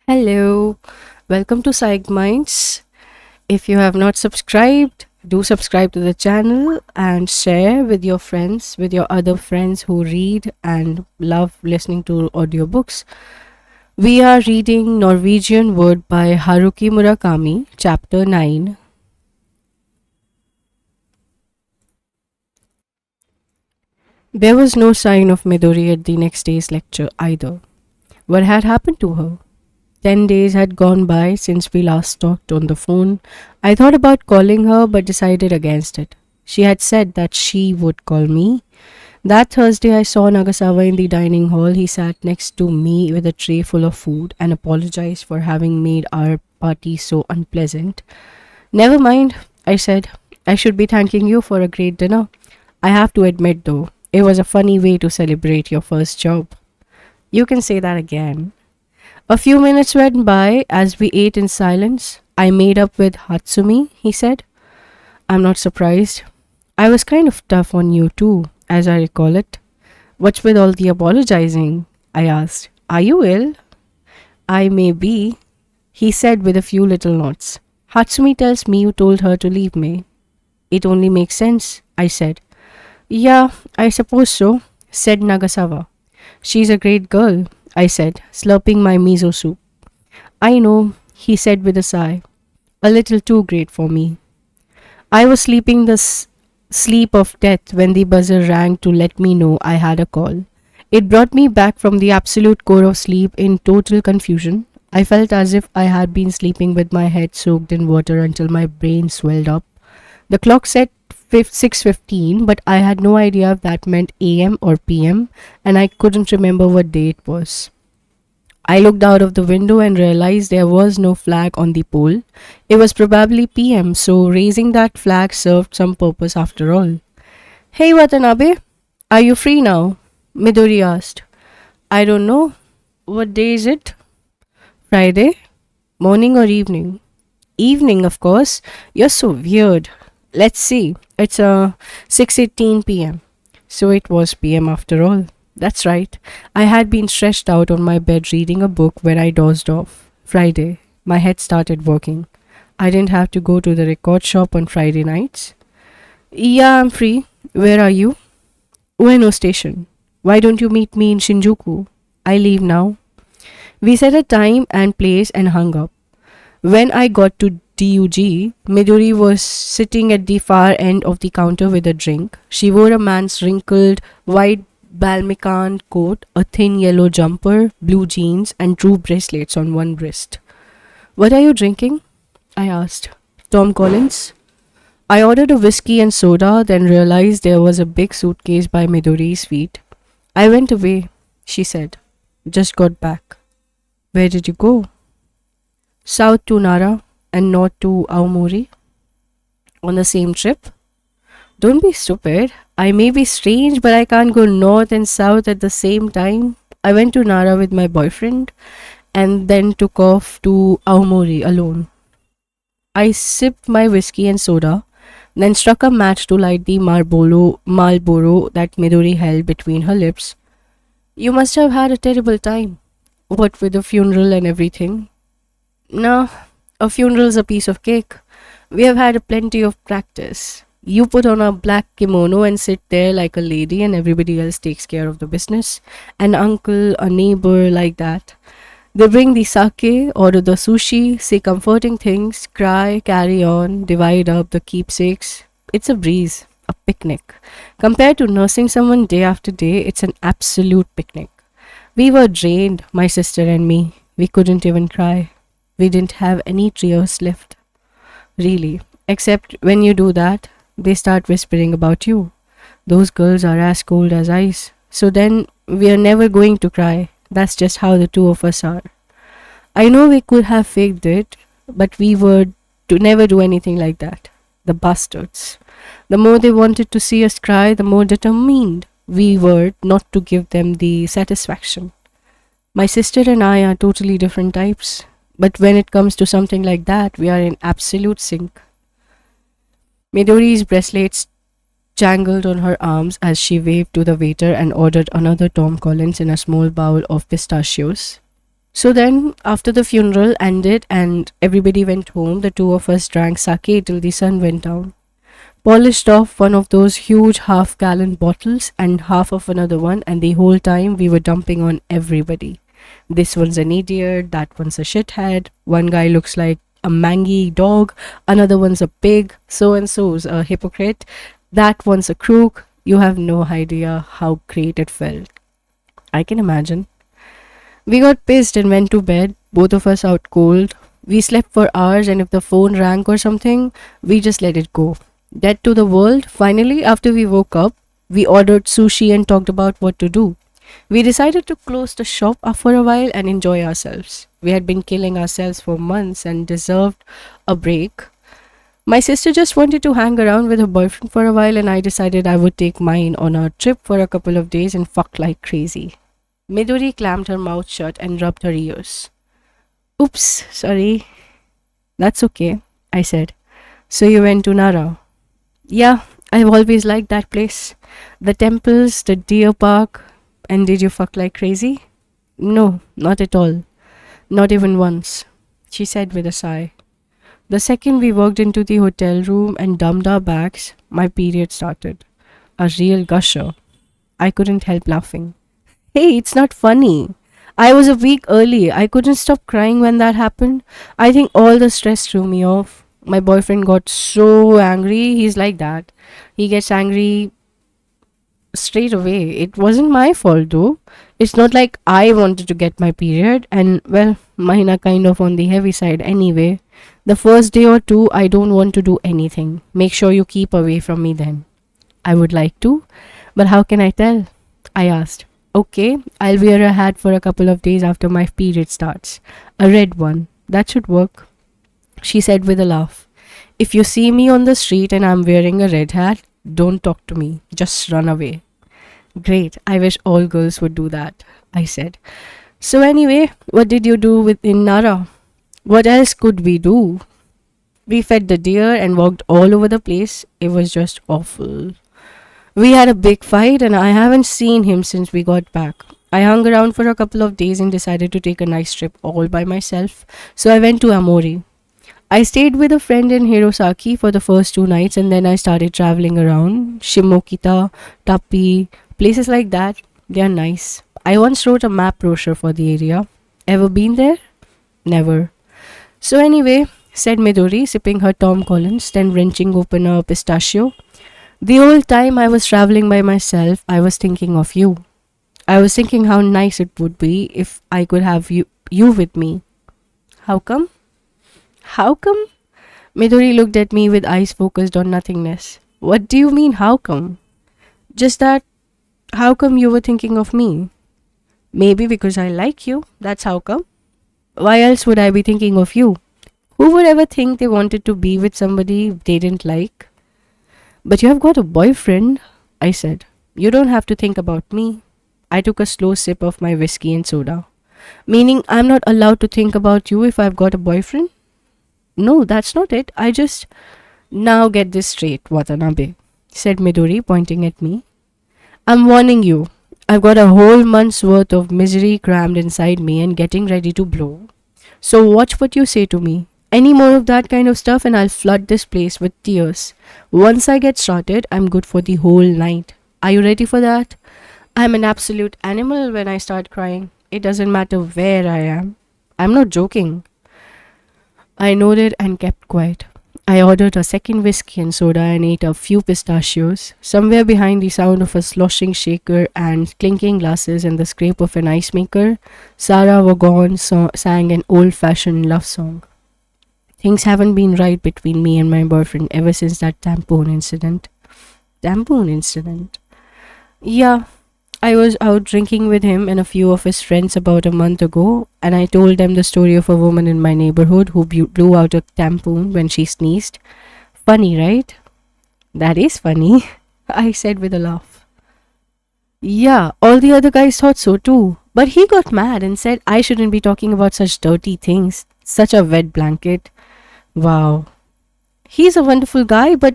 Hello, welcome to Psych Minds. If you have not subscribed, do subscribe to the channel and share with your friends, with your other friends who read and love listening to audiobooks. We are reading Norwegian Wood by Haruki Murakami, chapter 9. There was no sign of Midori at the next day's lecture either. What had happened to her? 10 days had gone by since we last talked on the phone. I thought about calling her but decided against it. She had said that she would call me. That Thursday, I saw Nagasawa in the dining hall. He sat next to me with a tray full of food and apologized for having made our party so unpleasant. Never mind, I said. I should be thanking you for a great dinner. I have to admit, though, it was a funny way to celebrate your first job. You can say that again. A few minutes went by as we ate in silence. I made up with Hatsumi, he said. I'm not surprised. I was kind of tough on you too, as I recall it. What's with all the apologizing? I asked. Are you ill? I may be, he said with a few little nods. Hatsumi tells me you told her to leave me. It only makes sense, I said. Yeah, I suppose so, said Nagasawa. She's a great girl, I said, slurping my miso soup. I know, he said with a sigh. A little too great for me. I was sleeping the sleep of death when the buzzer rang to let me know I had a call. It brought me back from the absolute core of sleep in total confusion. I felt as if I had been sleeping with my head soaked in water until my brain swelled up. The clock said 6:15, but I had no idea if that meant AM or PM, and I couldn't remember what day it was. I looked out of the window and realized there was no flag on the pole. It was probably PM, so raising that flag served some purpose after all. Hey Watanabe, are you free now? Midori asked. I don't know. What day is it? Friday? Morning or evening? Evening, of course. You're so weird. Let's see. It's 6:18 p.m. So it was PM after all. That's right. I had been stretched out on my bed reading a book when I dozed off. Friday. My head started working. I didn't have to go to the record shop on Friday nights. Yeah, I'm free. Where are you? Ueno Station. Why don't you meet me in Shinjuku? I leave now. We set a time and place and hung up. When I got to DUG, Midori was sitting at the far end of the counter with a drink. She wore a man's wrinkled white balmican coat, a thin yellow jumper, blue jeans, and two bracelets on one wrist. What are you drinking? I asked. Tom Collins. I ordered a whiskey and soda, then realized there was a big suitcase by Midori's feet. I went away, she said. Just got back. Where did you go? South to Nara and north to Aomori. On the same trip? Don't be stupid. I may be strange, but I can't go north and south at the same time. I went to Nara with my boyfriend and then took off to Aomori alone. I sipped my whiskey and soda, then struck a match to light the Marlboro that Midori held between her lips. You must have had a terrible time. What with the funeral and everything? No, a funeral's a piece of cake. We have had plenty of practice. You put on a black kimono and sit there like a lady, and everybody else takes care of the business. An uncle, a neighbor, like that. They bring the sake, order the sushi, say comforting things, cry, carry on, divide up the keepsakes. It's a breeze, a picnic. Compared to nursing someone day after day, it's an absolute picnic. We were drained, my sister and me. We couldn't even cry. We didn't have any tears left. Really. Except when you do that, they start whispering about you. Those girls are as cold as ice. So then, we are never going to cry. That's just how the two of us are. I know we could have faked it, but we were to never do anything like that. The bastards. The more they wanted to see us cry, the more determined we were not to give them the satisfaction. My sister and I are totally different types. But when it comes to something like that, we are in absolute sync. Midori's bracelets jangled on her arms as she waved to the waiter and ordered another Tom Collins in a small bowl of pistachios. So then, after the funeral ended and everybody went home, the two of us drank sake till the sun went down. Polished off one of those huge half-gallon bottles and half of another one, and the whole time we were dumping on everybody. This one's an idiot, that one's a shithead, one guy looks like a mangy dog, another one's a pig, so and so's a hypocrite, that one's a crook. You have no idea how great it felt. I can imagine. We got pissed and went to bed, both of us out cold. We slept for hours, and if the phone rang or something, we just let it go. Dead to the world. Finally, after we woke up, we ordered sushi and talked about what to do. We decided to close the shop up for a while and enjoy ourselves. We had been killing ourselves for months and deserved a break. My sister just wanted to hang around with her boyfriend for a while, and I decided I would take mine on our trip for a couple of days and fuck like crazy. Midori clamped her mouth shut and rubbed her ears. Oops, sorry. That's okay, I said. So you went to Nara? Yeah, I've always liked that place. The temples, the deer park. And did you fuck like crazy? No, not at all. Not even once, she said with a sigh. The second we walked into the hotel room and dumped our bags, my period started. A real gusher. I couldn't help laughing. Hey, it's not funny. I was a week early. I couldn't stop crying when that happened. I think all the stress threw me off. My boyfriend got so angry. He's like that. He gets angry straight away. It wasn't my fault though. It's not like I wanted to get my period, and well, mine are kind of on the heavy side anyway. The first day or two, I don't want to do anything. Make sure you keep away from me then. I would like to, but how can I tell? I asked. Okay, I'll wear a hat for a couple of days after my period starts. A red one. That should work, she said with a laugh. If you see me on the street and I'm wearing a red hat, don't talk to me. Just run away. Great, I wish all girls would do that, I said. So anyway, what did you do in Nara? What else could we do? We fed the deer and walked all over the place. It was just awful. We had a big fight and I haven't seen him since we got back. I hung around for a couple of days and decided to take a nice trip all by myself. So I went to Amori. I stayed with a friend in Hirosaki for the first 2 nights, and then I started traveling around Shimokita, Tapi, places like that. They are nice. I once wrote a map brochure for the area. Ever been there? Never. So anyway, said Midori, sipping her Tom Collins, then wrenching open a pistachio. The whole time I was traveling by myself, I was thinking of you. I was thinking how nice it would be if I could have you with me. How come? How come? Midori looked at me with eyes focused on nothingness. What do you mean, how come? Just that, how come you were thinking of me? Maybe because I like you, that's how come. Why else would I be thinking of you? Who would ever think they wanted to be with somebody they didn't like? But you have got a boyfriend, I said. You don't have to think about me. I took a slow sip of my whiskey and soda. Meaning I'm not allowed to think about you if I've got a boyfriend? No, that's not it. I just... Now get this straight, Watanabe, said Midori, pointing at me. I'm warning you. I've got a whole month's worth of misery crammed inside me and getting ready to blow. So watch what you say to me. Any more of that kind of stuff and I'll flood this place with tears. Once I get started, I'm good for the whole night. Are you ready for that? I'm an absolute animal when I start crying. It doesn't matter where I am. I'm not joking. I nodded and kept quiet. I ordered a second whiskey and soda and ate a few pistachios. Somewhere behind the sound of a sloshing shaker and clinking glasses and the scrape of an ice maker, Sarah Vaughan sang an old-fashioned love song. Things haven't been right between me and my boyfriend ever since that tampon incident. Tampon incident? Yeah, I was out drinking with him and a few of his friends about a month ago, and I told them the story of a woman in my neighborhood who blew out a tampon when she sneezed. Funny, right? That is funny, I said with a laugh. Yeah, all the other guys thought so too, but he got mad and said I shouldn't be talking about such dirty things. Such a wet blanket. Wow. He's a wonderful guy, but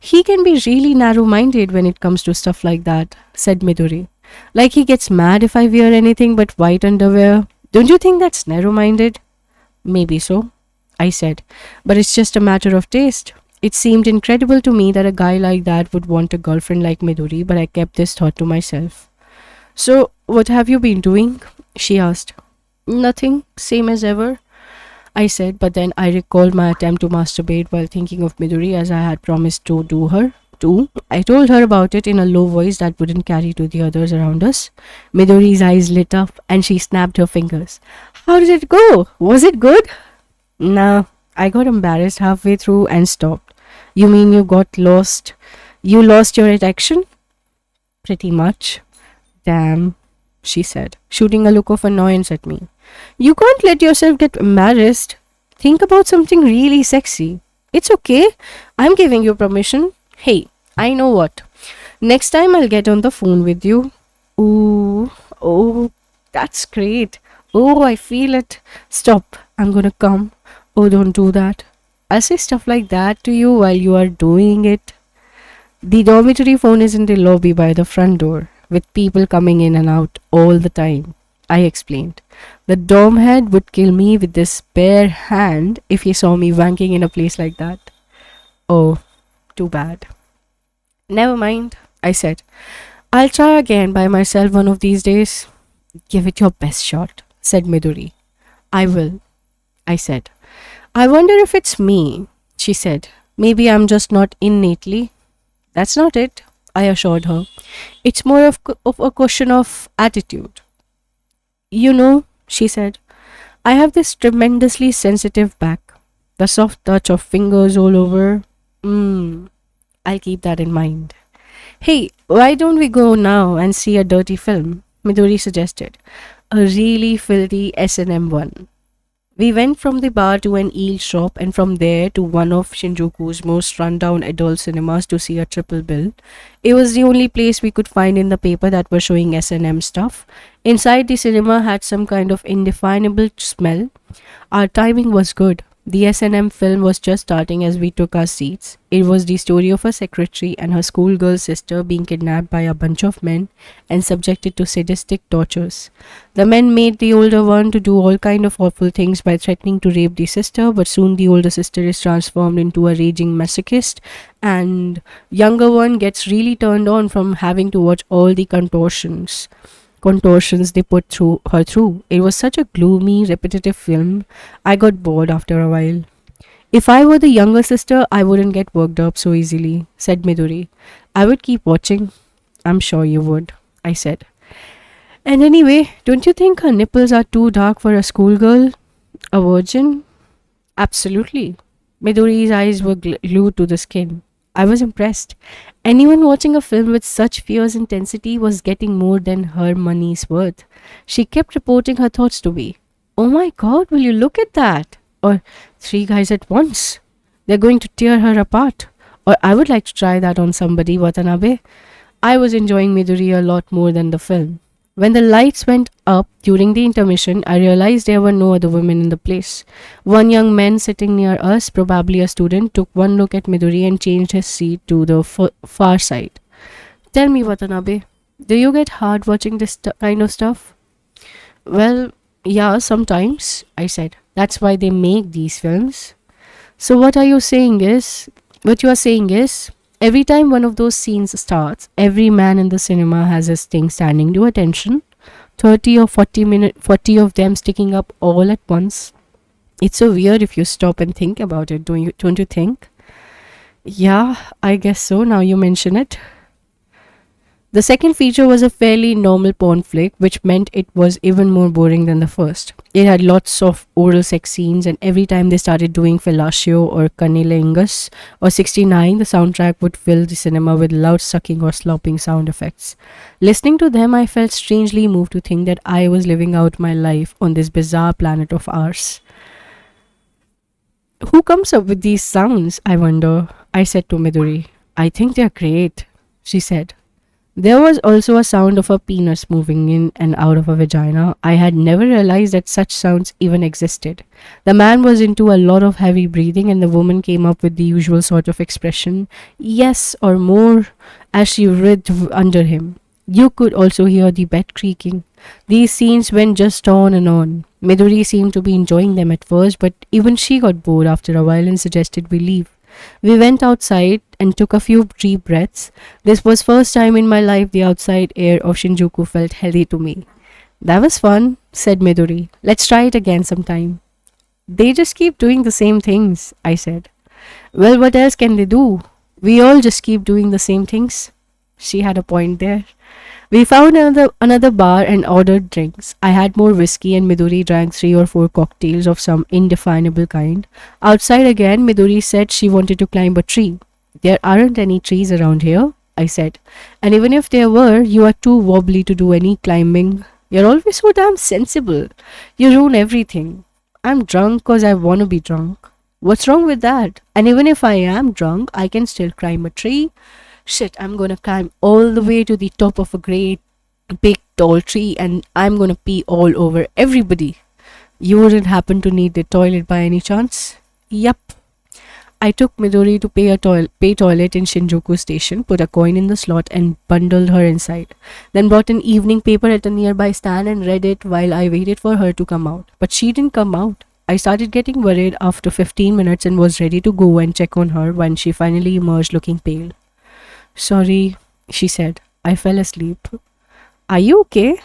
he can be really narrow-minded when it comes to stuff like that, said Midori. Like he gets mad if I wear anything but white underwear. Don't you think that's narrow minded? Maybe so, I said, but it's just a matter of taste. It seemed incredible to me that a guy like that would want a girlfriend like Midori, but I kept this thought to myself. So, what have you been doing? She asked. Nothing, same as ever, I said, but then I recalled my attempt to masturbate while thinking of Midori as I had promised to do her. Too. I told her about it in a low voice that wouldn't carry to the others around us. Midori's eyes lit up and she snapped her fingers. How did it go? Was it good? Nah, I got embarrassed halfway through and stopped. You mean you got lost? You lost your erection? Pretty much. Damn, she said, shooting a look of annoyance at me. You can't let yourself get embarrassed. Think about something really sexy. It's okay. I'm giving you permission. Hey, I know what. Next time I'll get on the phone with you. Ooh, oh, that's great. Oh, I feel it. Stop. I'm gonna come. Oh, don't do that. I'll say stuff like that to you while you are doing it. The dormitory phone is in the lobby by the front door, with people coming in and out all the time, I explained. The dorm head would kill me with this bare hand if he saw me wanking in a place like that. Oh, too bad. Never mind, I said. I'll try again by myself one of these days. Give it your best shot, said Midori. I will, I said. I wonder if it's me, she said. Maybe I'm just not innately. That's not it, I assured her. It's more of a question of attitude. You know, she said, I have this tremendously sensitive back. The soft touch of fingers all over. I'll keep that in mind. Hey, why don't we go now and see a dirty film? Midori suggested. A really filthy S&M one. We went from the bar to an eel shop and from there to one of Shinjuku's most rundown adult cinemas to see a triple bill. It was the only place we could find in the paper that was showing S&M stuff. Inside the cinema had some kind of indefinable smell. Our timing was good. The S&M film was just starting as we took our seats. It was the story of a secretary and her schoolgirl sister being kidnapped by a bunch of men and subjected to sadistic tortures. The men made the older one to do all kind of awful things by threatening to rape the sister, but soon the older sister is transformed into a raging masochist and younger one gets really turned on from having to watch all the contortions they put through her through. It was such a gloomy, repetitive film. I got bored after a while. If I were the younger sister, I wouldn't get worked up so easily, said Midori. I would keep watching. I'm sure you would, I said. And anyway, don't you think her nipples are too dark for a schoolgirl? A virgin? Absolutely. Midori's eyes were glued to the skin. I was impressed. Anyone watching a film with such fierce intensity was getting more than her money's worth. She kept reporting her thoughts to me. Oh my god, will you look at that? Or three guys at once. They're going to tear her apart. Or I would like to try that on somebody, Watanabe. I was enjoying Midori a lot more than the film. When the lights went up during the intermission, I realized there were no other women in the place. One young man sitting near us, probably a student, took one look at Midori and changed his seat to the far side. Tell me, Watanabe, do you get hard watching this kind of stuff? Well, yeah, sometimes, I said. That's why they make these films. So what you are saying is, every time one of those scenes starts, every man in the cinema has his thing standing to attention. 30 or 40 of them sticking up all at once. It's so weird if you stop and think about it, don't you think? Yeah, I guess so, now you mention it. The second feature was a fairly normal porn flick, which meant it was even more boring than the first. It had lots of oral sex scenes, and every time they started doing fellatio or cunnilingus or 69, the soundtrack would fill the cinema with loud sucking or slopping sound effects. Listening to them, I felt strangely moved to think that I was living out my life on this bizarre planet of ours. Who comes up with these sounds, I wonder? I said to Midori. I think they're great, she said. There was also a sound of a penis moving in and out of a vagina. I had never realized that such sounds even existed. The man was into a lot of heavy breathing and the woman came up with the usual sort of expression, yes or more, as she writhed under him. You could also hear the bed creaking. These scenes went just on and on. Midori seemed to be enjoying them at first, but even she got bored after a while and suggested we leave. We went outside and took a few deep breaths. This was first time in my life the outside air of Shinjuku felt healthy to me. That was fun, said Midori. Let's try it again sometime. They just keep doing the same things, I said. Well, what else can they do? We all just keep doing the same things. She had a point there. We found another bar and ordered drinks. I had more whiskey and Midori drank 3 or 4 cocktails of some indefinable kind. Outside again, Midori said she wanted to climb a tree. There aren't any trees around here, I said. And even if there were, you are too wobbly to do any climbing. You're always so damn sensible. You ruin everything. I'm drunk cause I wanna be drunk. What's wrong with that? And even if I am drunk, I can still climb a tree. Shit, I'm gonna climb all the way to the top of a great big tall tree and I'm gonna pee all over everybody. You wouldn't happen to need the toilet by any chance? Yup. I took Midori to pay toilet in Shinjuku station, put a coin in the slot and bundled her inside. Then brought an evening paper at a nearby stand and read it while I waited for her to come out. But she didn't come out. I started getting worried after 15 minutes and was ready to go and check on her when she finally emerged looking pale. Sorry, she said. I fell asleep. Are you okay?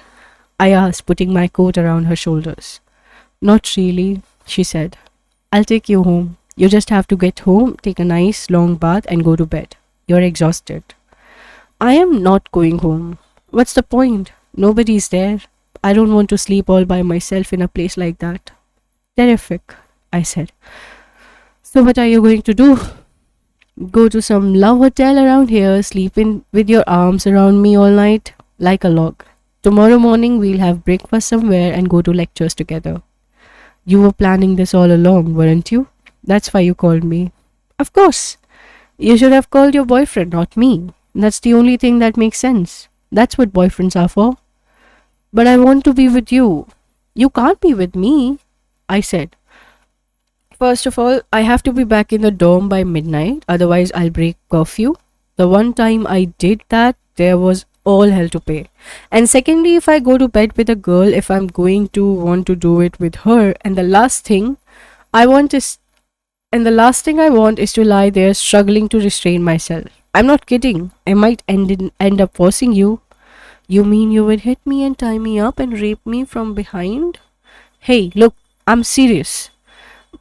I asked, putting my coat around her shoulders. Not really, she said. I'll take you home. You just have to get home, take a nice long bath and go to bed. You're exhausted. I am not going home. What's the point? Nobody's there. I don't want to sleep all by myself in a place like that. Terrific, I said. So what are you going to do? Go to some love hotel around here, sleep in with your arms around me all night, like a log. Tomorrow morning we'll have breakfast somewhere and go to lectures together. You were planning this all along, weren't you? That's why you called me. Of course. You should have called your boyfriend, not me. That's the only thing that makes sense. That's what boyfriends are for. But I want to be with you. You can't be with me, I said. First of all, I have to be back in the dorm by midnight, otherwise I'll break curfew. The one time I did that, there was all hell to pay. And secondly, if I go to bed with a girl, if I'm going to want to do it with her, and the last thing I want is I want is to lie there struggling to restrain myself. I'm not kidding. I might end up forcing you. You mean you would hit me and tie me up and rape me from behind? Hey, look, I'm serious.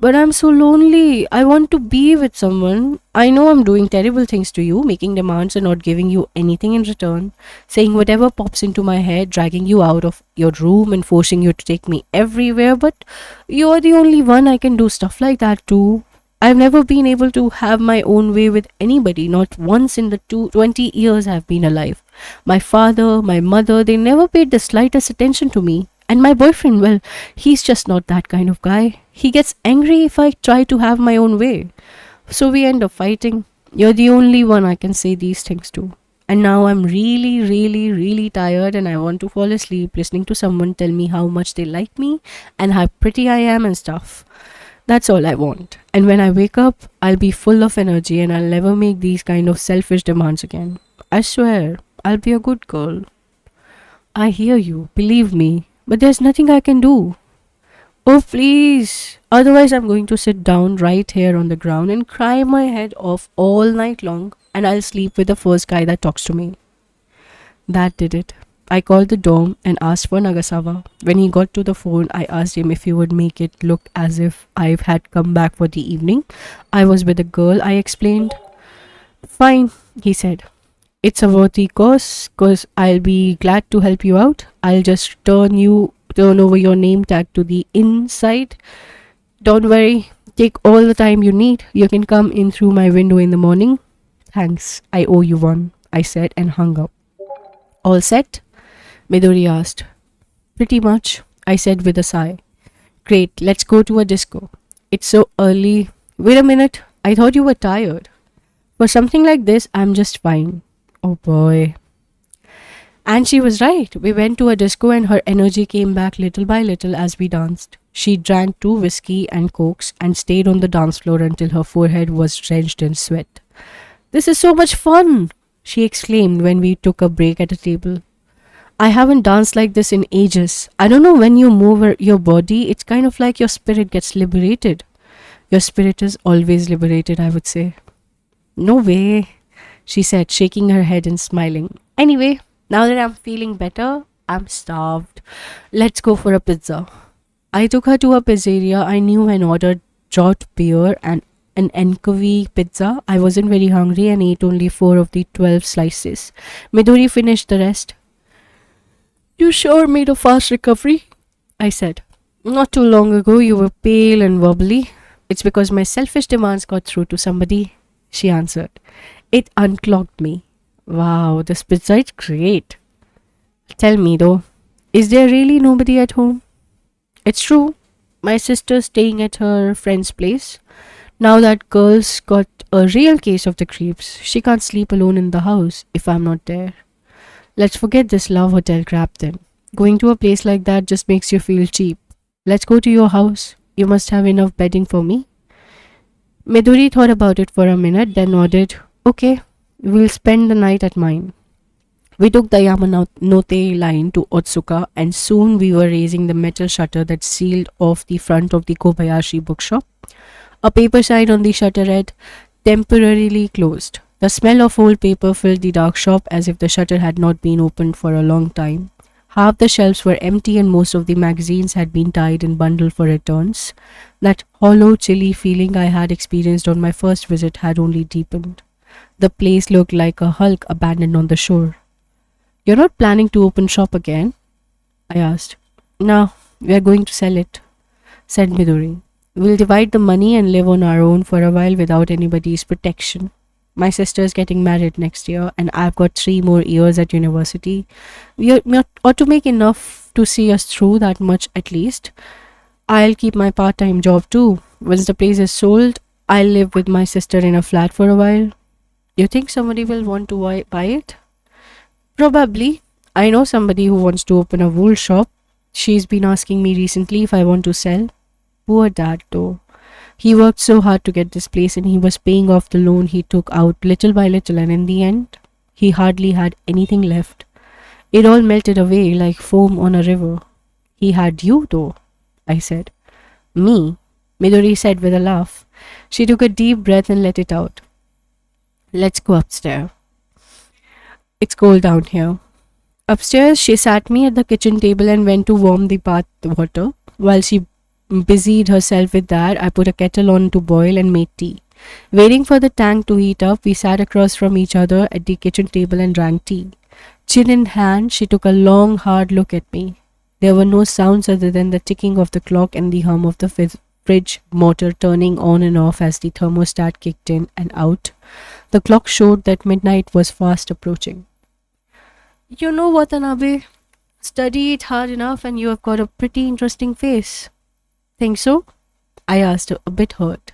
But I'm so lonely. I want to be with someone. I know I'm doing terrible things to you, making demands and not giving you anything in return, saying whatever pops into my head, dragging you out of your room and forcing you to take me everywhere, but you're the only one I can do stuff like that to. I've never been able to have my own way with anybody, not once in the 20 years I've been alive. My father, my mother, they never paid the slightest attention to me. And my boyfriend, well, he's just not that kind of guy. He gets angry if I try to have my own way. So we end up fighting. You're the only one I can say these things to. And now I'm really, really, really tired and I want to fall asleep listening to someone tell me how much they like me and how pretty I am and stuff. That's all I want. And when I wake up, I'll be full of energy and I'll never make these kind of selfish demands again. I swear, I'll be a good girl. I hear you, believe me, but there's nothing I can do. Oh, please. Otherwise, I'm going to sit down right here on the ground and cry my head off all night long and I'll sleep with the first guy that talks to me. That did it. I called the dorm and asked for Nagasawa. When he got to the phone, I asked him if he would make it look as if I had come back for the evening. I was with a girl, I explained. Fine, he said. It's a worthy cause, cause I'll be glad to help you out. I'll just turn over your name tag to the inside. Don't worry, take all the time you need. You can come in through my window in the morning. Thanks, I owe you one, I said and hung up. All set? Midori asked. Pretty much, I said with a sigh. Great, let's go to a disco. It's so early. Wait a minute, I thought you were tired. For something like this, I'm just fine. Oh boy. And she was right. We went to a disco and her energy came back little by little as we danced. She drank 2 whiskey and cokes and stayed on the dance floor until her forehead was drenched in sweat. This is so much fun, she exclaimed when we took a break at a table. I haven't danced like this in ages. I don't know, when you move your body, it's kind of like your spirit gets liberated. Your spirit is always liberated, I would say. No way, she said, shaking her head and smiling. Anyway, now that I'm feeling better, I'm starved. Let's go for a pizza. I took her to a pizzeria I knew and ordered draught beer and an anchovy pizza. I wasn't very hungry and ate only 4 of the 12 slices. Midori finished the rest. You sure made a fast recovery? I said. Not too long ago, you were pale and wobbly. It's because my selfish demands got through to somebody, she answered. It unclogged me. Wow, this pizza is great. Tell me though, is there really nobody at home? It's true. My sister's staying at her friend's place. Now that girl's got a real case of the creeps. She can't sleep alone in the house if I'm not there. Let's forget this love hotel crap then. Going to a place like that just makes you feel cheap. Let's go to your house. You must have enough bedding for me. Midori thought about it for a minute, then nodded. Okay, we'll spend the night at mine. We took the Yamanote line to Otsuka, and soon we were raising the metal shutter that sealed off the front of the Kobayashi bookshop. A paper sign on the shutter read, "Temporarily closed." The smell of old paper filled the dark shop as if the shutter had not been opened for a long time. Half the shelves were empty and most of the magazines had been tied and bundled for returns. That hollow, chilly feeling I had experienced on my first visit had only deepened. The place looked like a hulk abandoned on the shore. You're not planning to open shop again? I asked. No, we are going to sell it, said Midori. We'll divide the money and live on our own for a while without anybody's protection. My sister's getting married next year, and I've got 3 more years at university. We ought to make enough to see us through, that much at least. I'll keep my part-time job too. Once the place is sold, I'll live with my sister in a flat for a while. You think somebody will want to buy it? Probably. I know somebody who wants to open a wool shop. She's been asking me recently if I want to sell. Poor dad though. He worked so hard to get this place and he was paying off the loan he took out little by little, and in the end, he hardly had anything left. It all melted away like foam on a river. He had you though, I said. Me? Midori said with a laugh. She took a deep breath and let it out. Let's go upstairs. It's cold down here. Upstairs, she sat me at the kitchen table and went to warm the bath water. While she busied herself with that, I put a kettle on to boil and made tea. Waiting for the tank to heat up, we sat across from each other at the kitchen table and drank tea. Chin in hand, she took a long, hard look at me. There were no sounds other than the ticking of the clock and the hum of the fridge motor turning on and off as the thermostat kicked in and out. The clock showed that midnight was fast approaching. You know, Watanabe, study it hard enough and you have got a pretty interesting face. Think so? I asked, a bit hurt.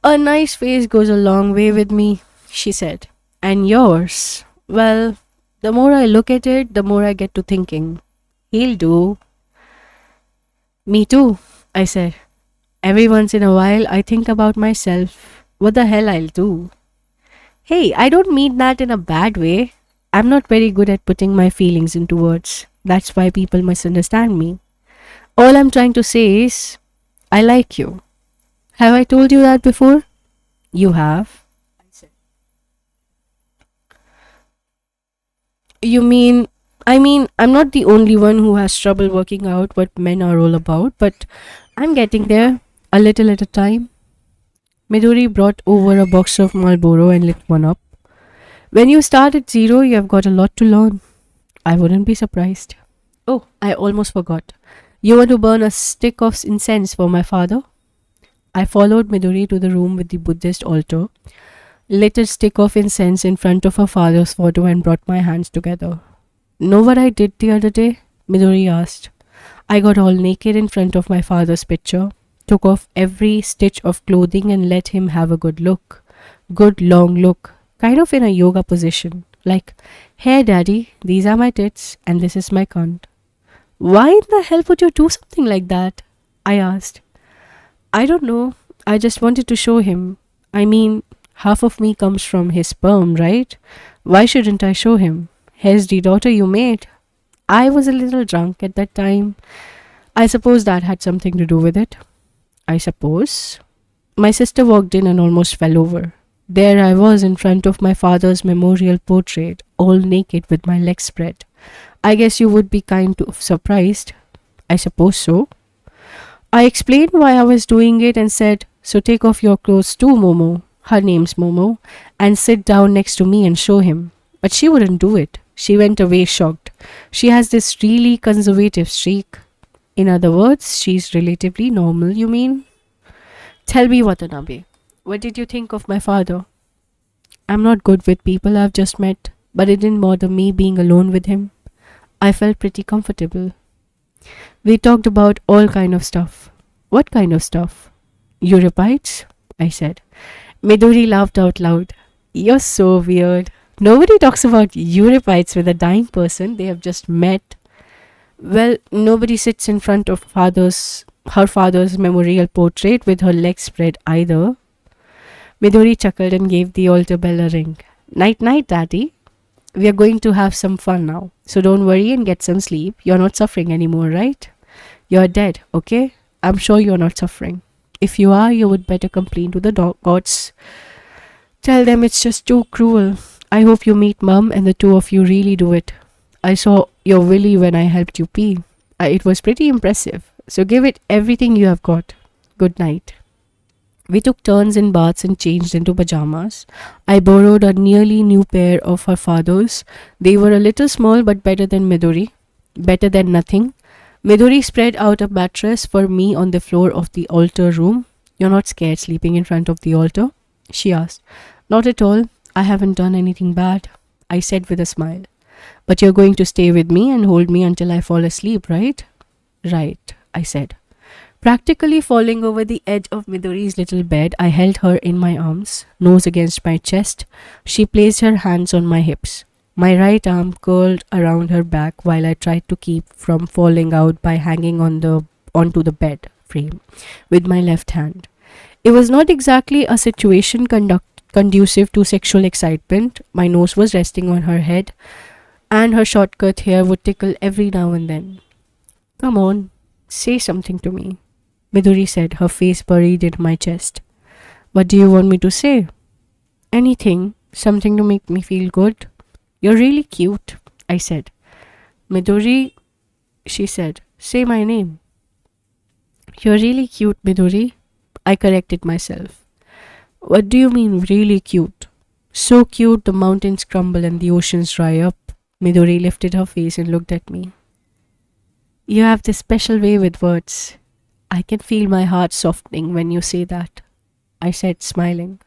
A nice face goes a long way with me, she said. And yours? Well, the more I look at it, the more I get to thinking. He'll do. Me too, I said. Every once in a while, I think about myself. What the hell I'll do? Hey, I don't mean that in a bad way. I'm not very good at putting my feelings into words. That's why people misunderstand me. All I'm trying to say is, I like you. Have I told you that before? You have. I'm not the only one who has trouble working out what men are all about, but I'm getting there, a little at a time. Midori brought over a box of Marlboro and lit one up. When you start at zero, you have got a lot to learn. I wouldn't be surprised. Oh, I almost forgot. You want to burn a stick of incense for my father? I followed Midori to the room with the Buddhist altar, lit a stick of incense in front of her father's photo and brought my hands together. Know what I did the other day? Midori asked. I got all naked in front of my father's picture, took off every stitch of clothing and let him have a good look. Good long look, kind of in a yoga position, like, "Hey daddy, these are my tits and this is my cunt." Why in the hell would you do something like that? I asked. I don't know. I just wanted to show him. I mean, half of me comes from his sperm, right? Why shouldn't I show him? Here's the daughter you made. I was a little drunk at that time. I suppose that had something to do with it. I suppose. My sister walked in and almost fell over. There I was in front of my father's memorial portrait, all naked with my legs spread. I guess you would be kind of surprised. I suppose so. I explained why I was doing it and said, "So take off your clothes too, Momo." Her name's Momo, and sit down next to me and show him. But she wouldn't do it. She went away shocked. She has this really conservative streak. In other words, she's relatively normal, you mean? Tell me, Watanabe, what did you think of my father? I'm not good with people I've just met, but it didn't bother me being alone with him. I felt pretty comfortable. We talked about all kind of stuff. What kind of stuff? Euripides? I said. Midori laughed out loud. You're so weird. Nobody talks about Euripides with a dying person they have just met. Well, nobody sits in front of her father's memorial portrait with her legs spread either. Midori chuckled and gave the altar bell a ring. Night night, Daddy. We are going to have some fun now. So don't worry and get some sleep. You're not suffering anymore, right? You're dead, okay? I'm sure you're not suffering. If you are, you would better complain to the gods. Tell them it's just too cruel. I hope you meet Mum and the two of you really do it. I saw your willy when I helped you pee. It was pretty impressive. So give it everything you have got. Good night. We took turns in baths and changed into pajamas. I borrowed a nearly new pair of her father's. They were a little small but better than Midori. Better than nothing. Midori spread out a mattress for me on the floor of the altar room. You're not scared sleeping in front of the altar? She asked. Not at all. I haven't done anything bad, I said with a smile. But you're going to stay with me and hold me until I fall asleep, right? Right, I said. Practically falling over the edge of Midori's little bed, I held her in my arms, nose against my chest. She placed her hands on my hips. My right arm curled around her back while I tried to keep from falling out by hanging onto the bed frame with my left hand. It was not exactly a situation conducive to sexual excitement. My nose was resting on her head, and her short-cut hair would tickle every now and then. Come on, say something to me, Midori said, her face buried in my chest. What do you want me to say? Anything, something to make me feel good. You're really cute, I said. Midori, she said, say my name. You're really cute, Midori, I corrected myself. What do you mean really cute? So cute the mountains crumble and the oceans dry up. Midori lifted her face and looked at me. You have this special way with words. I can feel my heart softening when you say that, I said, smiling.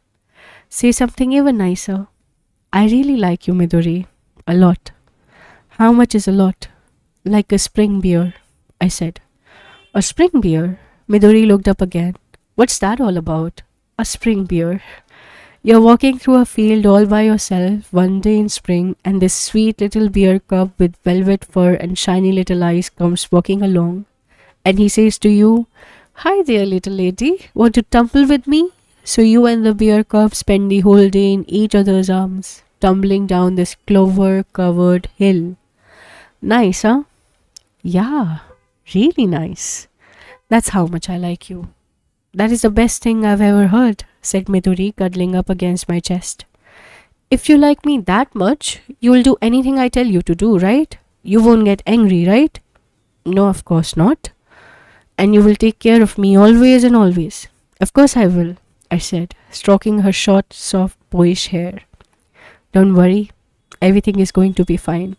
Say something even nicer. I really like you, Midori. A lot. How much is a lot? Like a spring beer, I said. A spring beer? Midori looked up again. What's that all about? A spring beer. You're walking through a field all by yourself one day in spring, and this sweet little beer cub with velvet fur and shiny little eyes comes walking along, and he says to you, Hi there, little lady. Want to tumble with me? So you and the beer cub spend the whole day in each other's arms, tumbling down this clover-covered hill. Nice, huh? Yeah, really nice. That's how much I like you. That is the best thing I've ever heard, said Midori, cuddling up against my chest. If you like me that much, you'll do anything I tell you to do, right? You won't get angry, right? No, of course not. And you will take care of me always and always. Of course I will, I said, stroking her short, soft, boyish hair. Don't worry, everything is going to be fine.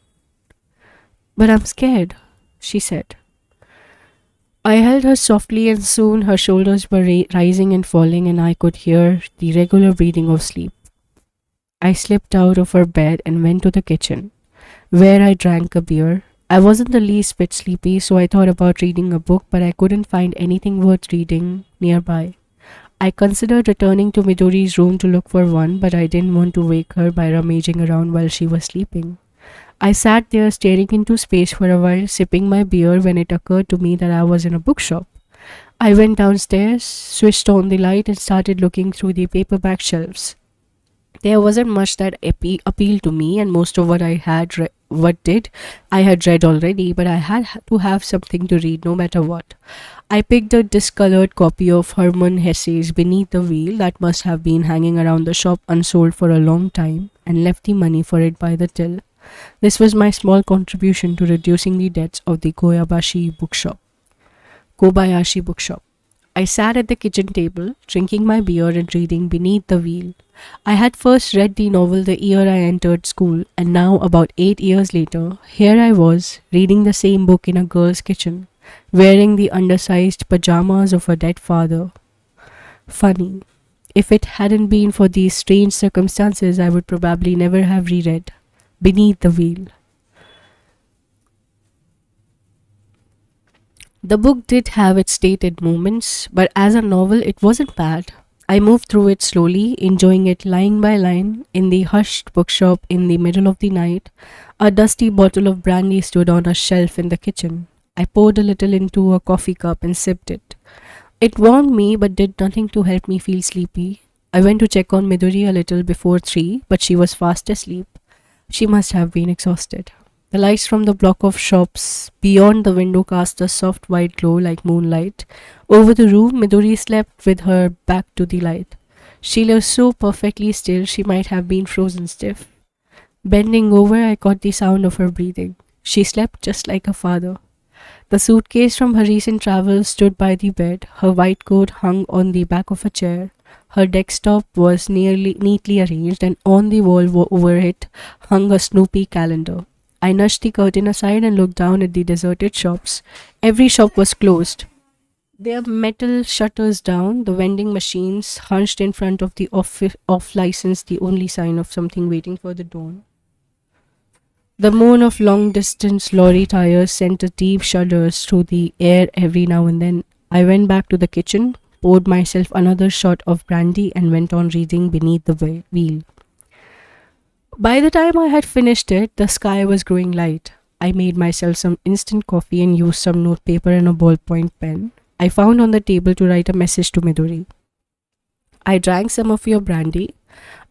But I'm scared, she said. I held her softly, and soon her shoulders were rising and falling, and I could hear the regular breathing of sleep. I slipped out of her bed and went to the kitchen, where I drank a beer. I wasn't the least bit sleepy, so I thought about reading a book, but I couldn't find anything worth reading nearby. I considered returning to Midori's room to look for one, but I didn't want to wake her by rummaging around while she was sleeping. I sat there staring into space for a while, sipping my beer, when it occurred to me that I was in a bookshop. I went downstairs, switched on the light, and started looking through the paperback shelves. There wasn't much that appealed to me, and most of what I had what did. I had read already, but I had to have something to read no matter what. I picked a discolored copy of Hermann Hesse's Beneath the Wheel that must have been hanging around the shop unsold for a long time and left the money for it by the till. This was my small contribution to reducing the debts of the Kobayashi bookshop. I sat at the kitchen table, drinking my beer and reading Beneath the Wheel. I had first read the novel the year I entered school, and now, about 8 years later, here I was, reading the same book in a girl's kitchen, wearing the undersized pajamas of a dead father. Funny. If it hadn't been for these strange circumstances, I would probably never have reread Beneath the Wheel. The book did have its stated moments, but as a novel, it wasn't bad. I moved through it slowly, enjoying it line by line. In the hushed bookshop in the middle of the night, a dusty bottle of brandy stood on a shelf in the kitchen. I poured a little into a coffee cup and sipped it. It warmed me but did nothing to help me feel sleepy. I went to check on Midori a little before 3, but she was fast asleep. She must have been exhausted. The lights from the block of shops beyond the window cast a soft white glow like moonlight. Over the room, Midori slept with her back to the light. She lay so perfectly still she might have been frozen stiff. Bending over, I caught the sound of her breathing. She slept just like her father. The suitcase from her recent travels stood by the bed. Her white coat hung on the back of a chair. Her desktop was neatly arranged, and on the wall over it hung a Snoopy calendar. I nudged the curtain aside and looked down at the deserted shops. Every shop was closed, their metal shutters down, the vending machines hunched in front of the off license, the only sign of something waiting for the dawn. The moan of long distance lorry tires sent a deep shudders through the air every now and then. I went back to the kitchen, poured myself another shot of brandy, and went on reading Beneath the Wheel. By the time I had finished it, the sky was growing light. I made myself some instant coffee and used some notepaper and a ballpoint pen I found on the table to write a message to Midori. I drank some of your brandy.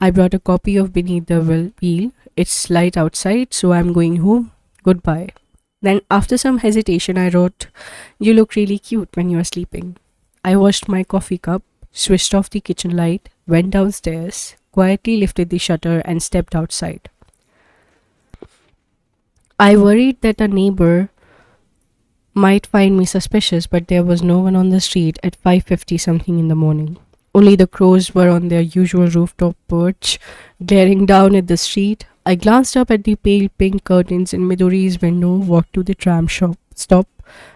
I brought a copy of Beneath the Wheel. It's light outside, so I'm going home. Goodbye. Then, after some hesitation, I wrote, You look really cute when you're sleeping. I washed my coffee cup, switched off the kitchen light, went downstairs, quietly lifted the shutter, and stepped outside. I worried that a neighbor might find me suspicious, but there was no one on the street at 5:50 something in the morning. Only the crows were on their usual rooftop perch, glaring down at the street. I glanced up at the pale pink curtains in Midori's window, walked to the stop,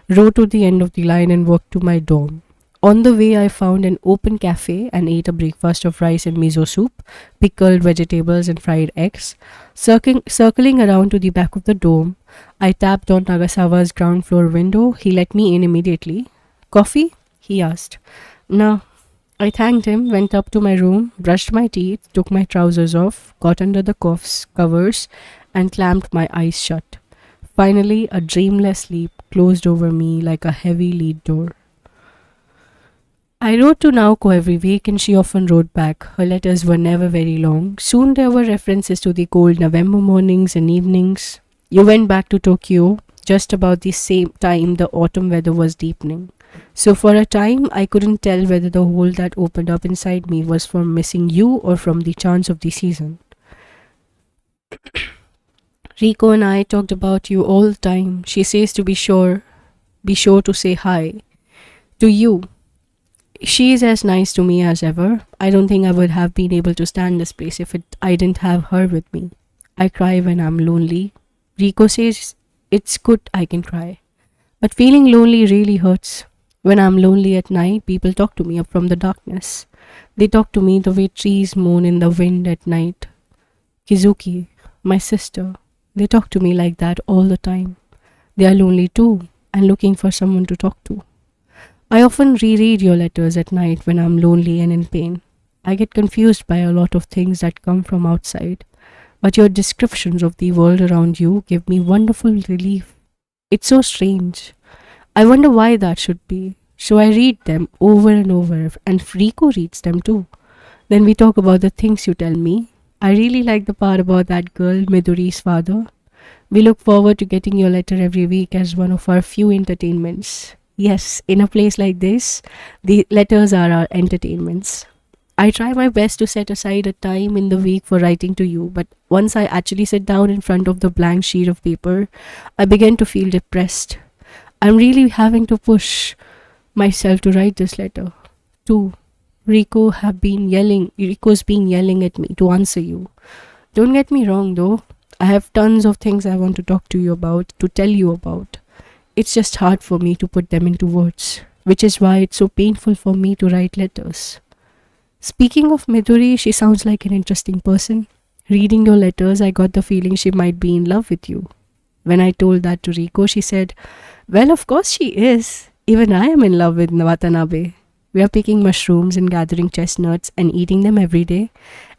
rode to the end of the line, and walked to my dorm. On the way, I found an open cafe and ate a breakfast of rice and miso soup, pickled vegetables, and fried eggs. Circling around to the back of the dorm, I tapped on Nagasawa's ground floor window. He let me in immediately. Coffee? He asked. No. I thanked him, went up to my room, brushed my teeth, took my trousers off, got under the covers, and clamped my eyes shut. Finally, a dreamless sleep closed over me like a heavy lead door. I wrote to Naoko every week, and she often wrote back. Her letters were never very long. Soon there were references to the cold November mornings and evenings. You went back to Tokyo just about the same time the autumn weather was deepening. So for a time, I couldn't tell whether the hole that opened up inside me was from missing you or from the chance of the season. Rico and I talked about you all the time. She says to be sure to say hi to you. She is as nice to me as ever. I don't think I would have been able to stand this place if I didn't have her with me. I cry when I'm lonely. Rico says it's good I can cry. But feeling lonely really hurts. When I'm lonely at night, people talk to me up from the darkness. They talk to me the way trees moan in the wind at night. Kizuki, my sister, they talk to me like that all the time. They are lonely too and looking for someone to talk to. I often reread your letters at night when I'm lonely and in pain. I get confused by a lot of things that come from outside, but your descriptions of the world around you give me wonderful relief. It's so strange. I wonder why that should be. So I read them over and over, and Rico reads them too. Then we talk about the things you tell me. I really like the part about that girl, Midori's father. We look forward to getting your letter every week as one of our few entertainments. Yes, in a place like this, the letters are our entertainments. I try my best to set aside a time in the week for writing to you, but once I actually sit down in front of the blank sheet of paper, I begin to feel depressed. I'm really having to push myself to write this letter. Too. Rico's been yelling at me to answer you. Don't get me wrong though. I have tons of things I want to talk to you about, to tell you about. It's just hard for me to put them into words, which is why it's so painful for me to write letters. Speaking of Midori, she sounds like an interesting person. Reading your letters, I got the feeling she might be in love with you. When I told that to Riko, she said, "Well, of course she is. Even I am in love with Watanabe. We are picking mushrooms and gathering chestnuts and eating them every day.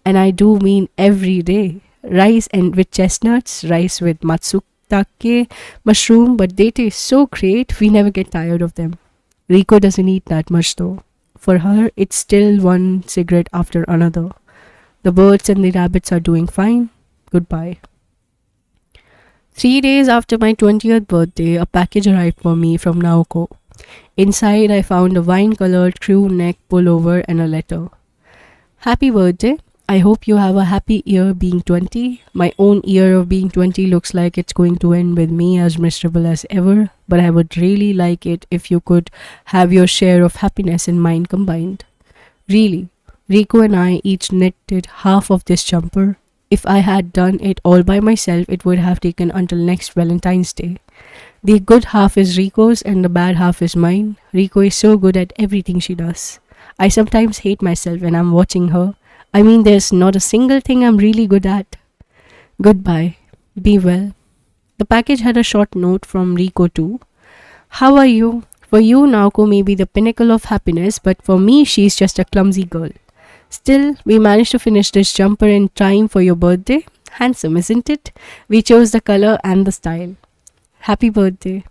And I do mean every day. Rice and with chestnuts, rice with matsutake, mushroom, but they taste so great, we never get tired of them. Riko doesn't eat that much though. For her, it's still one cigarette after another. The birds and the rabbits are doing fine. Goodbye." 3 days after my 20th birthday, a package arrived for me from Naoko. Inside, I found a wine-colored crew neck pullover and a letter. "Happy birthday. I hope you have a happy year being 20. My own year of being 20 looks like it's going to end with me as miserable as ever, but I would really like it if you could have your share of happiness and mine combined. Really, Rico and I each knitted half of this jumper. If I had done it all by myself, it would have taken until next Valentine's Day. The good half is Rico's and the bad half is mine. Rico is so good at everything she does. I sometimes hate myself when I'm watching her. I mean, there's not a single thing I'm really good at. Goodbye. Be well." The package had a short note from Rico too. "How are you? For you, Naoko may be the pinnacle of happiness, but for me, she's just a clumsy girl. Still, we managed to finish this jumper in time for your birthday. Handsome, isn't it? We chose the color and the style. Happy birthday."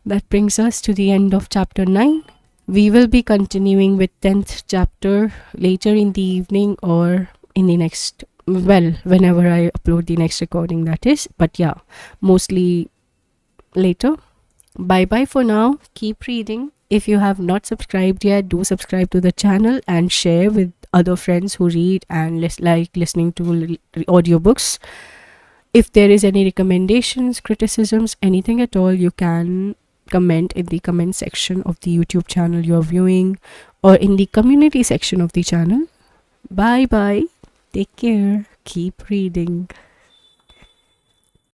That brings us to the end of chapter 9. We will be continuing with 10th chapter later in the evening or in the next, well, whenever I upload the next recording, that is. But yeah, mostly later. Bye bye for now. Keep reading. If you have not subscribed yet, do subscribe to the channel and share with other friends who read and like listening to audiobooks. If there is any recommendations, criticisms, anything at all, you can comment in the comment section of the YouTube channel you're viewing or in the community section of the channel. Bye bye. Take care. Keep reading.